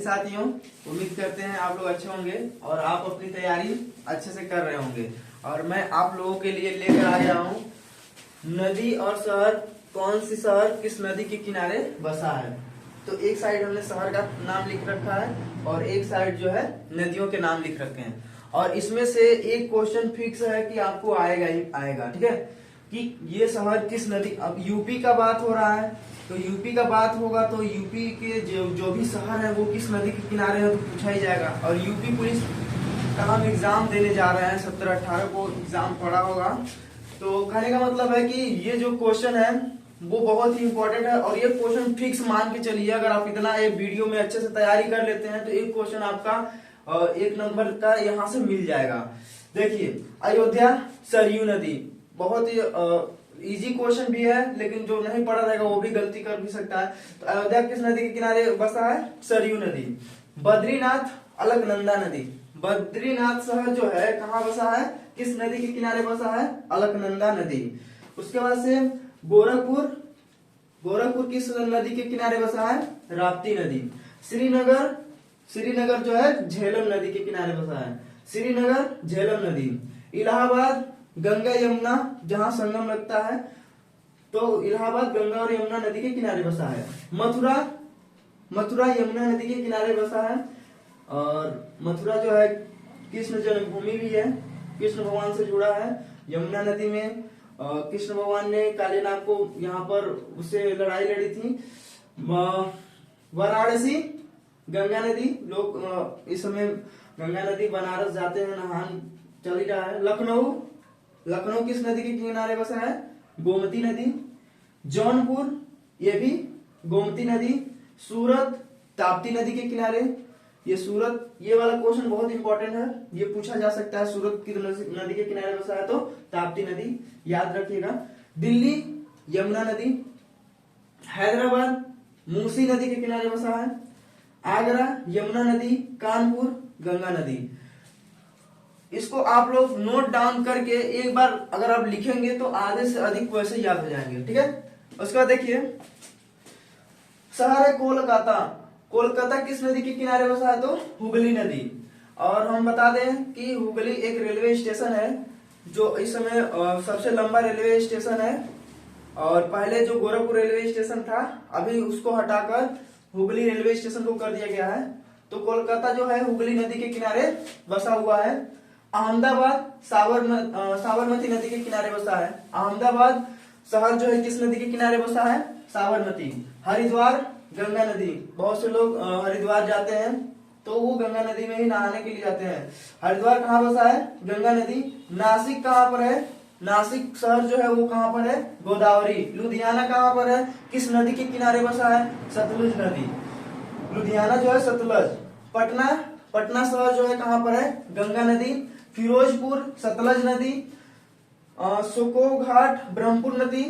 साथियों, उम्मीद करते हैं आप लोग अच्छे होंगे और आप अपनी तैयारी अच्छे से कर रहे होंगे। और मैं आप लोगों के लिए लेकर आ गया हूँ नदी और शहर, कौन सी शहर किस नदी के किनारे बसा है। तो एक साइड हमने शहर का नाम लिख रखा है और एक साइड जो है नदियों के नाम लिख रखे हैं। और इसमें से एक क्वेश्चन फिक्स है कि आपको आएगा ही आएगा, ठीक है, कि ये शहर किस नदी। अब यूपी का बात हो रहा है तो यूपी का बात होगा तो यूपी के जो भी शहर है वो किस नदी के किनारे है तो पूछा ही जाएगा। और यूपी पुलिस का हम एग्जाम देने जा रहे हैं, 17-18 को एग्जाम पड़ा होगा। तो कहने का मतलब है कि ये जो क्वेश्चन है वो बहुत ही इंपॉर्टेंट है और ये क्वेश्चन फिक्स मान के चलिए। अगर आप इतना एक वीडियो में अच्छे से तैयारी कर लेते हैं तो एक क्वेश्चन आपका 1 नंबर का यहाँ से मिल जाएगा। देखिए, अयोध्या सरयू नदी बहुत ही इजी क्वेश्चन भी है, लेकिन जो नहीं पढ़ा रहेगा वो भी गलती कर भी सकता है। तो अयोध्या किस नदी के किनारे बसा है? सरयू नदी। बद्रीनाथ अलकनंदा नदी, बद्रीनाथ शहर जो है कहाँ बसा है, किस नदी के किनारे बसा है? अलकनंदा नदी। उसके बाद से गोरखपुर, गोरखपुर किस नदी के किनारे बसा है? राप्ती नदी। श्रीनगर, श्रीनगर जो है झेलम नदी के किनारे बसा है, श्रीनगर झेलम नदी। इलाहाबाद गंगा यमुना जहां संगम लगता है, तो इलाहाबाद गंगा और यमुना नदी के किनारे बसा है। मथुरा, मथुरा यमुना नदी के किनारे बसा है। और मथुरा जो है कृष्ण जन्मभूमि भी है, कृष्ण भगवान से जुड़ा है। यमुना नदी में कृष्ण भगवान ने काले नाग को यहाँ पर उससे लड़ाई लड़ी थी। वाराणसी गंगा नदी, लोग इस समय गंगा नदी बनारस जाते हैं, नहान चल ही रहा है। लखनऊ, लखनऊ किस नदी के किनारे बसा है? गोमती नदी। जौनपुर ये भी गोमती नदी। सूरत ताप्ती नदी के किनारे, ये सूरत, ये वाला क्वेश्चन बहुत इंपॉर्टेंट है, ये पूछा जा सकता है। सूरत की नदी के किनारे बसा है तो ताप्ती नदी, याद रखिएगा। दिल्ली यमुना नदी। हैदराबाद मूसी नदी के किनारे बसा है। आगरा यमुना नदी। कानपुर गंगा नदी। इसको आप लोग नोट डाउन करके एक बार अगर आप लिखेंगे तो आधे से अधिक वैसे याद हो जाएंगे, ठीक है। उसके बाद देखिए, शहर है कोलकाता, कोलकाता किस नदी के किनारे बसा है? तो हुगली नदी। और हम बता दें कि हुगली एक रेलवे स्टेशन है जो इस समय सबसे लंबा रेलवे स्टेशन है। और पहले जो गोरखपुर रेलवे स्टेशन था अभी उसको हटाकर हुगली रेलवे स्टेशन को कर दिया गया है। तो कोलकाता जो है हुगली नदी के किनारे बसा हुआ है। अहमदाबाद साबरमती नदी के किनारे बसा है। अहमदाबाद शहर जो है किस नदी के किनारे बसा है? साबरमती। हरिद्वार गंगा नदी, बहुत से लोग हरिद्वार जाते हैं तो वो गंगा नदी में ही नहाने के लिए जाते हैं। हरिद्वार कहाँ बसा है? गंगा नदी। नासिक कहाँ पर है? नासिक शहर जो है वो कहाँ पर है? गोदावरी। लुधियाना कहाँ पर है? किस नदी के किनारे बसा है? सतलुज नदी। लुधियाना जो है सतलज। पटना, पटना शहर जो है कहाँ पर है? गंगा नदी। फिरोजपुर सतलज नदी। सुको घाट ब्रह्मपुर नदी।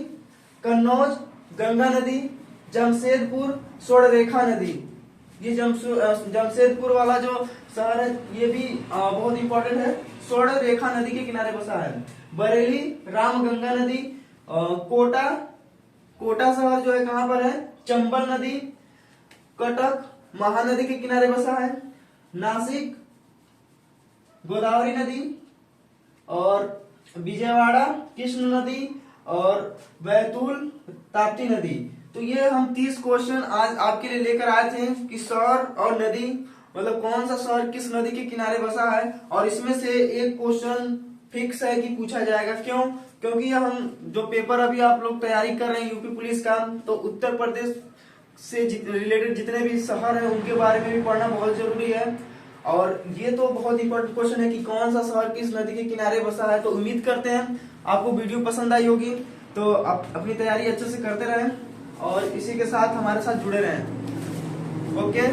कन्नौज गंगा नदी। जमशेदपुर स्वर्णरेखा नदी। ये जमशेदपुर वाला जो शहर है ये भी बहुत इंपॉर्टेंट है, स्वर्णरेखा नदी के किनारे बसा है। बरेली रामगंगा नदी। कोटा, कोटा शहर जो है कहाँ पर है? चंबल नदी। कटक महानदी के किनारे बसा है। नासिक गोदावरी नदी। और विजयवाड़ा कृष्ण नदी। और बैतूल ताप्ती नदी। तो ये हम 30 क्वेश्चन आज आपके लिए लेकर आए थे कि शहर और नदी, मतलब कौन सा शहर किस नदी के किनारे बसा है। और इसमें से एक क्वेश्चन फिक्स है कि पूछा जाएगा। क्यों? क्योंकि हम जो पेपर अभी आप लोग तैयारी कर रहे हैं यूपी पुलिस का, तो उत्तर प्रदेश से रिलेटेड जितने भी शहर हैं उनके बारे में भी पढ़ना बहुत जरूरी है। और ये तो बहुत इंपॉर्टेंट क्वेश्चन है कि कौन सा शहर किस नदी के किनारे बसा है। तो उम्मीद करते हैं आपको वीडियो पसंद आई होगी, तो आप अपनी तैयारी अच्छे से करते रहें और इसी के साथ हमारे साथ जुड़े रहें। ओके।